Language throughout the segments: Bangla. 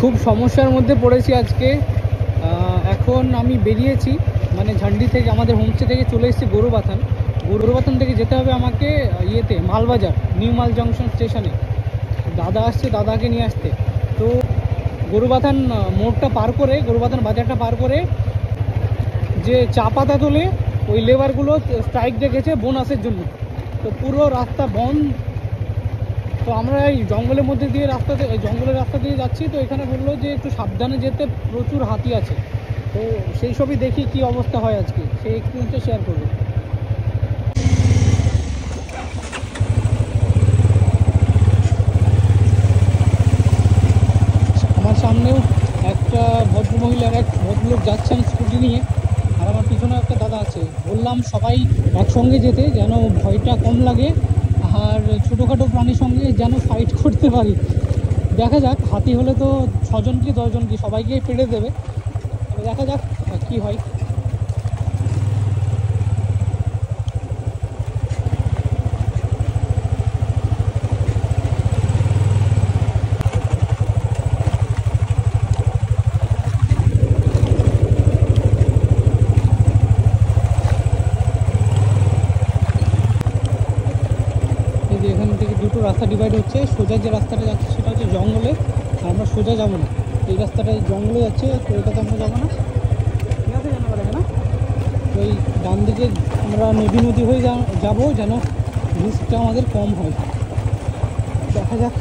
খুব সমস্যার মধ্যে পড়েছি আজকে। এখন আমি বেরিয়েছি মানে ঝান্ডি থেকে, আমাদের হোমস্টে থেকে চলে এসেছি গরুবাথান। গরুবাথান থেকে যেতে হবে আমাকে ইয়েতে মালবাজার, নিউ মাল জংশন স্টেশনে। দাদা আসছে, দাদাকে নিয়ে আসতে। তো গরুবাথান মোড়টা পার করে, গরুবাথান বাজারটা পার করে যে চা পাতা তোলে ওই লেবারগুলো স্ট্রাইক ডেকেছে বোনাসের জন্য। তো পুরো রাস্তা বন্ধ। তো আমরা এই জঙ্গলের মধ্যে দিয়ে জঙ্গলের রাস্তা দিয়ে যাচ্ছি। তো এখানে বললো যে একটু সাবধানে যেতে, প্রচুর হাতি আছে। তো সেই সবই দেখি কি অবস্থা হয় আজকে, সেই এক্সপিরিয়েন্সটা শেয়ার করবো। আমার সামনেও একটা ভদ্রমহিলার এক ভদ্রলোক যাচ্ছেন স্কুটি নিয়ে, আর আমার পিছনে একটা দাদা আছে। বললাম সবাই একসঙ্গে যেতে, যেন ভয়টা কম লাগে, আর ছোটোখাটো প্রাণীর সঙ্গে যেন ফাইট করতে পারি। দেখা যাক, হাতি হলে তো 6জন কি 10জন কি সবাইকে পেড়ে দেবে। দেখা যাক কি হয়। এখান থেকে দুটো রাস্তা ডিভাইড হচ্ছে। সোজা যে রাস্তাটা যাচ্ছে সেটা হচ্ছে জঙ্গলে, আর আমরা সোজা যাবো না। এই রাস্তাটা জঙ্গলে যাচ্ছে, তো এটাতে আমরা যাবো না। ঠিক আছে, জানা পারবে না। তো এই ডান দিকে আমরা নদী হয়ে যাবো, যেন রিস্কটা আমাদের কম হয়। দেখা যাক।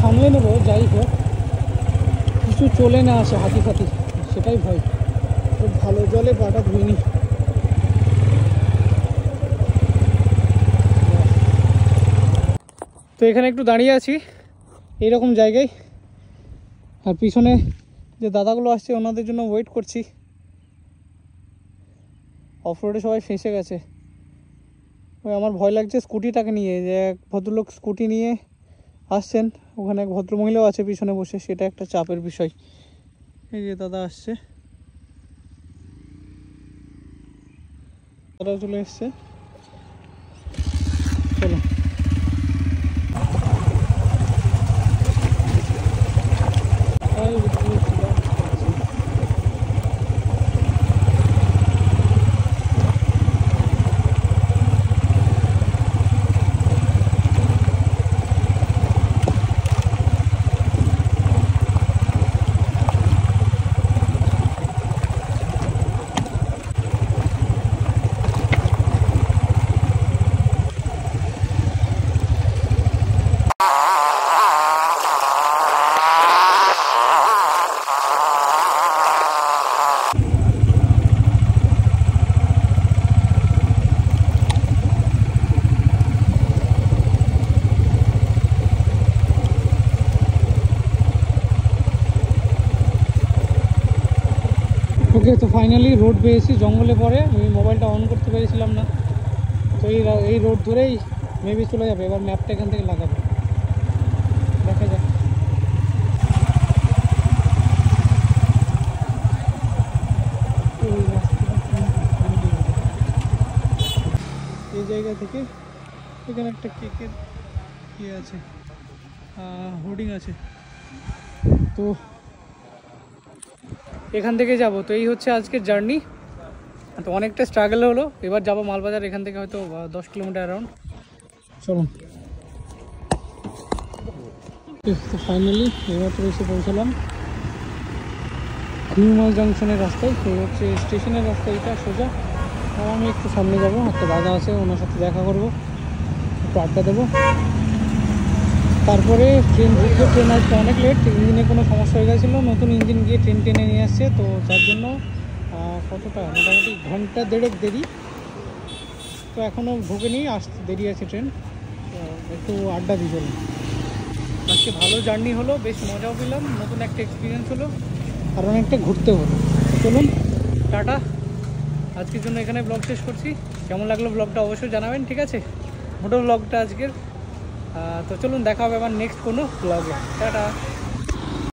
সামলে নেবো, যাই হোক কিছু চলে না আসে হাতি ফাতি, সেটাই ভয়। খুব ভালো জলে পাটা ধুয়ে নি। তো এখানে একটু দাঁড়িয়ে আছি এইরকম জায়গায়, আর পিছনে যে দাদাগুলো আসছে ওনাদের জন্য ওয়েট করছি। অফ রোডে সবাই ফেঁসে গেছে। ওই আমার ভয় লাগছে স্কুটিটাকে নিয়ে, যে এক ভদ্রলোক স্কুটি নিয়ে আসছেন, ওখানে এক ভদ্রমহিলাও আছে পিছনে বসে, সেটা একটা চাপের বিষয়। এই যে দাদা আসছে, দাদাও চলে এসছে। চলো। ওকে, তো ফাইনালি রোড পেয়েছি। জঙ্গলে পরে আমি মোবাইলটা অন করতে পেরেছিলাম না, তো এই রোড ধরেই মেবি চলে যাবে। এবার ম্যাপটা এখান থেকে লাগাবো, দেখা যাক। এই জায়গা থেকে এখানে একটা কেকের ইয়ে আছে, হোর্ডিং আছে। তো এখান থেকে যাব। তো এই হচ্ছে আজকের জার্নি। তো অনেকটা স্ট্রাগল হলো। এবার যাব মালবাজার, এখান থেকে হয়তো 10 কিলোমিটার অ্যারাউন্ড। চলো। তো ফাইনালি এবার তো এসে পৌঁছালাম নিউ মাল জংশনের রাস্তায়। এই হচ্ছে স্টেশনের রাস্তা, এটা সোজা। আর আমি একটু সামনে যাবো, একটা দাদা আছে, ওনার সাথে দেখা করবো, একটু আড্ডা দেবো। তারপরে ট্রেন ঢুকলো, ট্রেন আজকে অনেক লেট, ইঞ্জিনে কোনো সমস্যা হয়ে গেছিলো, নতুন ইঞ্জিন গিয়ে ট্রেন টেনে নিয়ে আসছে, তো যার জন্য কতটা মোটামুটি ঘন্টা দেড়েক দেরি। তো এখনও ঢুকেনি, আসতে দেরি আছে ট্রেন, তো একটু আড্ডা দিয়ে চলুন। আজকে ভালো জার্নি হলো, বেশ মজাও পেলাম, নতুন একটা এক্সপিরিয়েন্স হলো, আর অনেকটা ঘুরতে হলো। চলুন টাটা, আজকের জন্য এখানে ব্লগ শেষ করছি। কেমন লাগলো ব্লগটা অবশ্যই জানাবেন, ঠিক আছে? মোটো ব্লগটা আজকের। তো চলুন দেখা হবে আবার নেক্সট কোনো ব্লগে। টাটা।